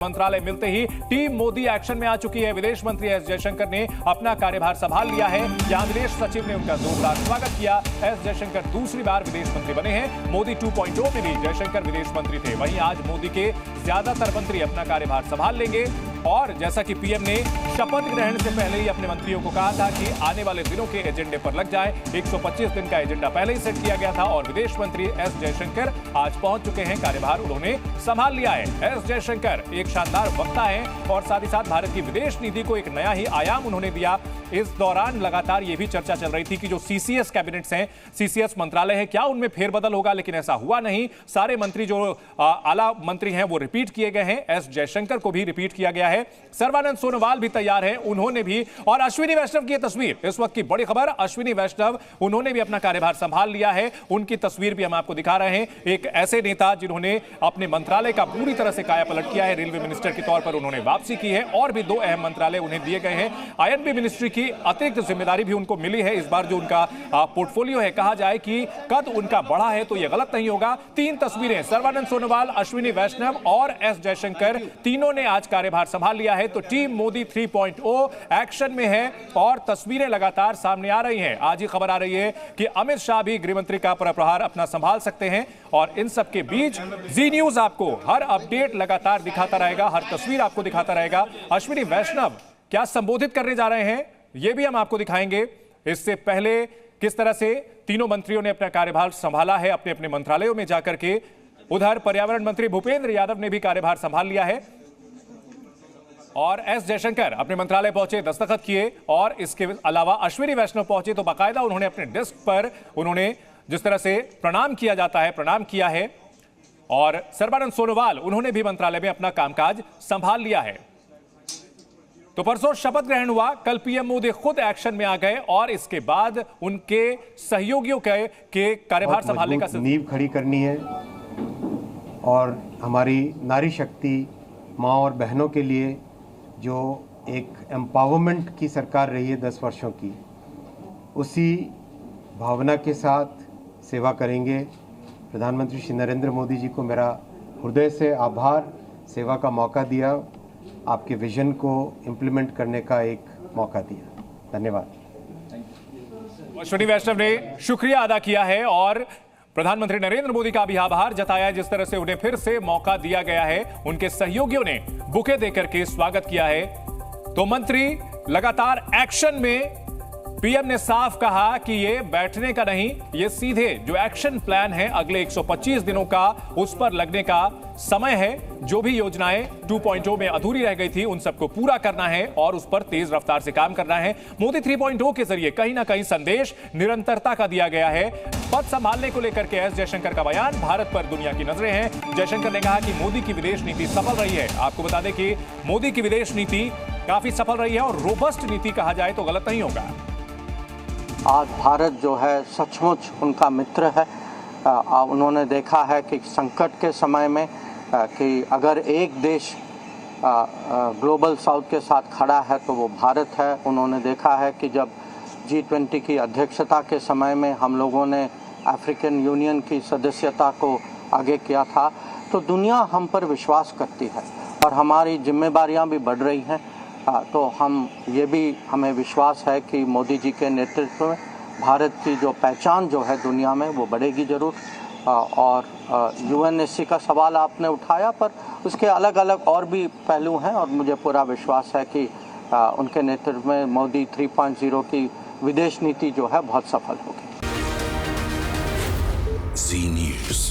मंत्रालय मिलते ही team Modi action में आ चुकी है। विदेश मंत्री एस जयशंकर ने अपना कार्यभार संभाल लिया है। यहां विदेश सचिव ने उनका जोरदार स्वागत किया। एस जयशंकर दूसरी बार विदेश मंत्री बने हैं। मोदी 2.0 में भी जयशंकर विदेश मंत्री थे। वहीं आज मोदी के ज्यादातर मंत्री अपना कार्यभार संभाल लेंगे और जैसा कि पीएम ने शपथ ग्रहण से पहले ही अपने मंत्रियों को कहा था कि आने वाले दिनों के एजेंडे पर लग जाए। 125 दिन का एजेंडा पहले ही सेट किया गया था और विदेश मंत्री एस जयशंकर आज पहुंच चुके हैं। कार्यभार उन्होंने संभाल लिया है। एस जयशंकर एक शानदार वक्ता हैं और साथ ही साथ भारत की विदेश नीति को एक नया ही आयाम उन्होंने दिया। इस दौरान लगातार ये भी चर्चा चल रही थी कि जो सीसीएस कैबिनेट्स हैं, सीसीएस मंत्रालय है, क्या उनमें फेरबदल होगा, लेकिन ऐसा हुआ नहीं। सारे मंत्री जो आला मंत्री हैं वो रिपीट किए गए हैं। एस जयशंकर को भी रिपीट किया गया है। सर्बानंद सोनोवाल भी तैयार हैं, उन्होंने भी। और अश्विनी वैष्णव की तस्वीर, इस वक्त की बड़ी खबर, अश्विनी वैष्णव उन्होंने भी अपना कार्यभार संभाल लिया है। उनकी तस्वीर भी हम आपको दिखा रहे हैं। एक ऐसे नेता जिन्होंने अपने मंत्रालय का पूरी तरह से कायापलट किया है। रेलवे मिनिस्टर के तौर पर उन्होंने वापसी की है और भी 2 अहम मंत्रालय उन्हें दिए गए हैं। आईएनबी मिनिस्ट्री की अतिरिक्त जिम्मेदारी भी उनको मिली है। इस बार जो उनका पोर्टफोलियो है, कहा जाए कि कद उनका बढ़ा है तो यह गलत नहीं होगा। 3 तस्वीरें, सर्बानंद सोनोवाल, अश्विनी वैष्णव और एस जयशंकर, तीनों ने आज कार्यभार संभाल लिया है। तो टीम मोदी 3.0 एक्शन में है और तस्वीरें लगातार सामने आ रही हैं। आज ही खबर आ रही है कि अमित शाह भी गृहमंत्री का प्रभार अपना संभाल सकते हैं और इन सब के बीच जी न्यूज आपको हर अपडेट लगातार दिखाता रहेगा, हर तस्वीर आपको दिखाता रहेगा। अश्विनी वैष्णव क्या संबोधित करने जा रहे हैं, यह भी हम आपको दिखाएंगे। इससे पहले किस तरह से तीनों मंत्रियों ने अपना कार्यभार संभाला है अपने अपने मंत्रालयों में जाकर के। उधर पर्यावरण मंत्री भूपेंद्र यादव ने भी कार्यभार संभाल लिया है और एस जयशंकर अपने मंत्रालय पहुंचे, दस्तखत किए। और इसके अलावा अश्विनी वैष्णव पहुंचे तो बाकायदा उन्होंने अपने डेस्क पर उन्होंने जिस तरह से प्रणाम किया जाता है, प्रणाम किया है। और सर्बानंद सोनोवाल, उन्होंने भी मंत्रालय में अपना कामकाज संभाल लिया है। तो परसों शपथ ग्रहण हुआ, कल पीएम मोदी खुद एक्शन में आ गए और इसके बाद उनके सहयोगियों के कार्यभार संभालने का नींव खड़ी करनी है और हमारी नारी शक्ति माँ और बहनों के लिए जो एक एम्पावरमेंट की सरकार रही है 10 वर्षों की, उसी भावना के साथ सेवा करेंगे। प्रधानमंत्री श्री नरेंद्र मोदी जी को मेरा हृदय से आभार, सेवा का मौका दिया, आपके विजन को इम्प्लीमेंट करने का एक मौका दिया। धन्यवाद। अश्विनी वैष्णव ने शुक्रिया अदा किया है और प्रधानमंत्री नरेंद्र मोदी का भी आभार जताया है, जिस तरह से उन्हें फिर से मौका दिया गया है। उनके सहयोगियों ने बुके देकर के स्वागत किया है। तो मंत्री लगातार एक्शन में। पीएम ने साफ कहा कि ये बैठने का नहीं, ये सीधे जो एक्शन प्लान है अगले 125 दिनों का, उस पर लगने का समय है। जो भी योजनाएं 2.0 में अधूरी रह गई थी उन सबको पूरा करना है और उस पर तेज रफ्तार से काम करना है। मोदी 3.0 के जरिए कहीं ना कहीं संदेश निरंतरता का दिया गया है। पद संभालने को लेकर के एस जयशंकर का बयान, भारत पर दुनिया की नजरें हैं। जयशंकर ने कहा कि मोदी की विदेश नीति सफल रही है। आपको बता दें कि मोदी की विदेश नीति काफी सफल रही है और रोबस्ट नीति कहा जाए तो गलत नहीं होगा। आज भारत जो है सचमुच उनका मित्र है। उन्होंने देखा है कि संकट के समय में कि अगर एक देश ग्लोबल साउथ के साथ खड़ा है तो वो भारत है। उन्होंने देखा है कि जब G20 की अध्यक्षता के समय में हम लोगों ने अफ्रीकन यूनियन की सदस्यता को आगे किया था तो दुनिया हम पर विश्वास करती है और हमारी जिम्मेदारियां भी बढ़ रही हैं। तो हमें विश्वास है कि मोदी जी के नेतृत्व में भारत की जो पहचान जो है दुनिया में वो बढ़ेगी ज़रूर। और यूएनएससी का सवाल आपने उठाया, पर उसके अलग अलग और भी पहलू हैं और मुझे पूरा विश्वास है कि उनके नेतृत्व में मोदी 3.0 की विदेश नीति जो है बहुत सफल होगी। जी न्यूज़।